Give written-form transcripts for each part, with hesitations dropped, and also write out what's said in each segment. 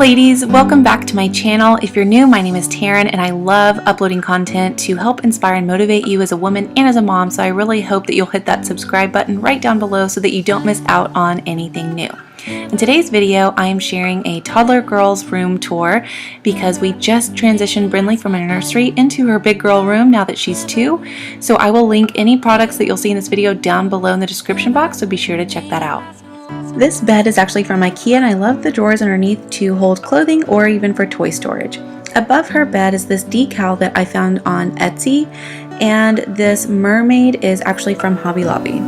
ladies, welcome back to my channel. If you're new, my name is Taryn and I love uploading content to help inspire and motivate you as a woman and as a mom, so I really hope that you'll hit that subscribe button right down below so that you don't miss out on anything new. In today's video, I am sharing a toddler girl's room tour because we just transitioned Brynlie from her nursery into her big girl room now that she's 2. So I will link any products that you'll see in this video down below in the description box, so be sure to check that out. This bed is actually from IKEA and I love the drawers underneath to hold clothing or even for toy storage. Above her bed is this decal that I found on Etsy, and this mermaid is actually from Hobby Lobby.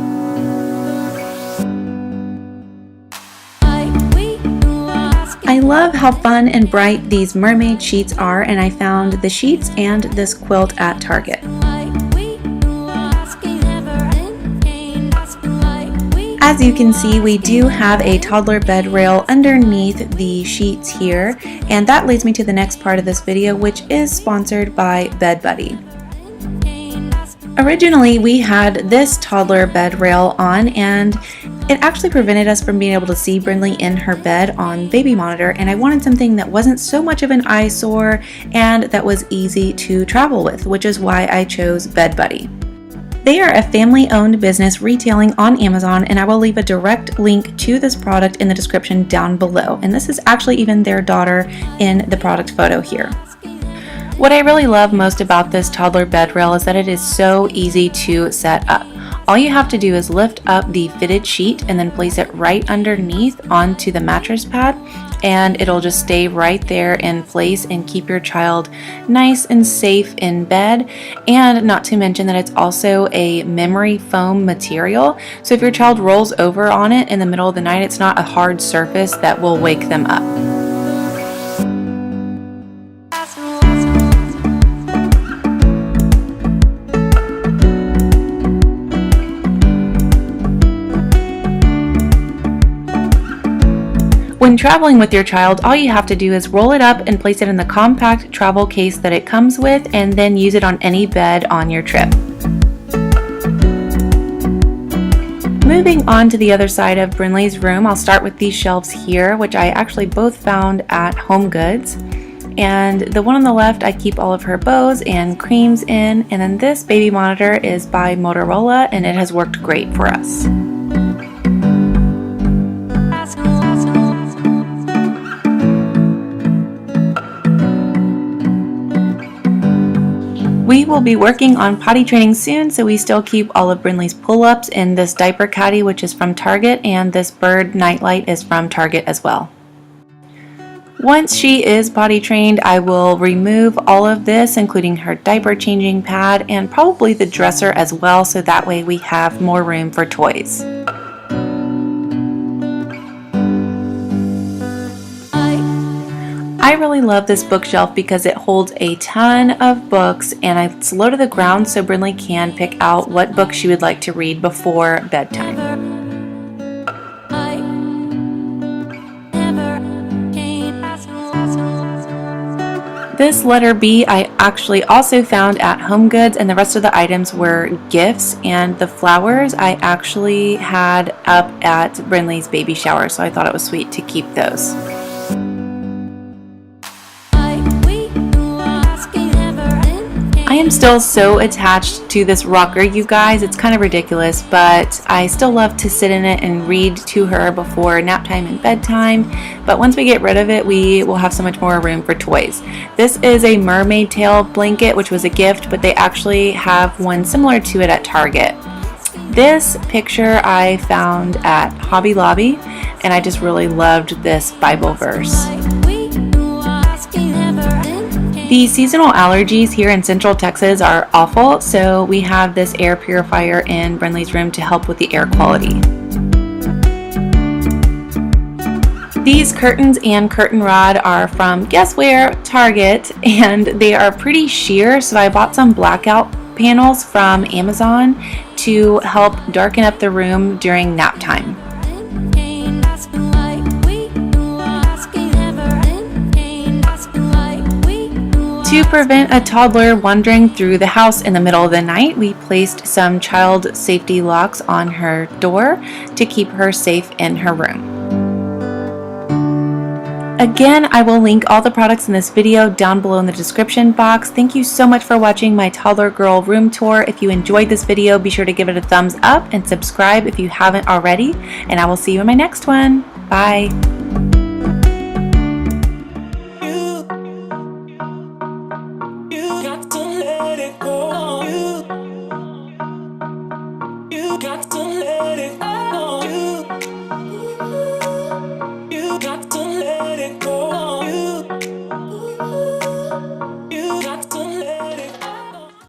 I love how fun and bright these mermaid sheets are, and I found the sheets and this quilt at Target. As you can see, we do have a toddler bed rail underneath the sheets here, and that leads me to the next part of this video, which is sponsored by Bed Buddy. Originally, we had this toddler bed rail on, and it actually prevented us from being able to see Brynlie in her bed on baby monitor, and I wanted something that wasn't so much of an eyesore and that was easy to travel with, which is why I chose Bed Buddy. They are a family-owned business retailing on Amazon, and I will leave a direct link to this product in the description down below. And this is actually even their daughter in the product photo here. What I really love most about this toddler bed rail is that it is so easy to set up. All you have to do is lift up the fitted sheet and then place it right underneath onto the mattress pad, and it'll just stay right there in place and keep your child nice and safe in bed. And not to mention that it's also a memory foam material, so if your child rolls over on it in the middle of the night, it's not a hard surface that will wake them up. When traveling with your child, all you have to do is roll it up and place it in the compact travel case that it comes with, and then use it on any bed on your trip. Moving on to the other side of Brynlie's room, I'll start with these shelves here, which I actually both found at HomeGoods. And the one on the left, I keep all of her bows and creams in, and then this baby monitor is by Motorola, and it has worked great for us. We will be working on potty training soon, so we still keep all of Brynlie's pull-ups in this diaper caddy, which is from Target, and this bird nightlight is from Target as well. Once she is potty trained, I will remove all of this, including her diaper changing pad and probably the dresser as well, so that way we have more room for toys. I really love this bookshelf because it holds a ton of books, and it's low to the ground so Brynlie can pick out what book she would like to read before bedtime. This letter B I actually also found at HomeGoods, and the rest of the items were gifts, and the flowers I actually had up at Brynlie's baby shower, so I thought it was sweet to keep those. I am still so attached to this rocker, you guys. It's kind of ridiculous, but I still love to sit in it and read to her before nap time and bedtime. But once we get rid of it, we will have so much more room for toys. This is a mermaid tail blanket, which was a gift, but they actually have one similar to it at Target. This picture I found at Hobby Lobby, and I just really loved this Bible verse. The seasonal allergies here in Central Texas are awful, so we have this air purifier in Brynlie's room to help with the air quality. These curtains and curtain rod are from, guess where? Target, and they are pretty sheer, so I bought some blackout panels from Amazon to help darken up the room during nap time. To prevent a toddler wandering through the house in the middle of the night, we placed some child safety locks on her door to keep her safe in her room. Again, I will link all the products in this video down below in the description box. Thank you so much for watching my Toddler Girl room tour. If you enjoyed this video, be sure to give it a thumbs up and subscribe if you haven't already. And I will see you in my next one. Bye.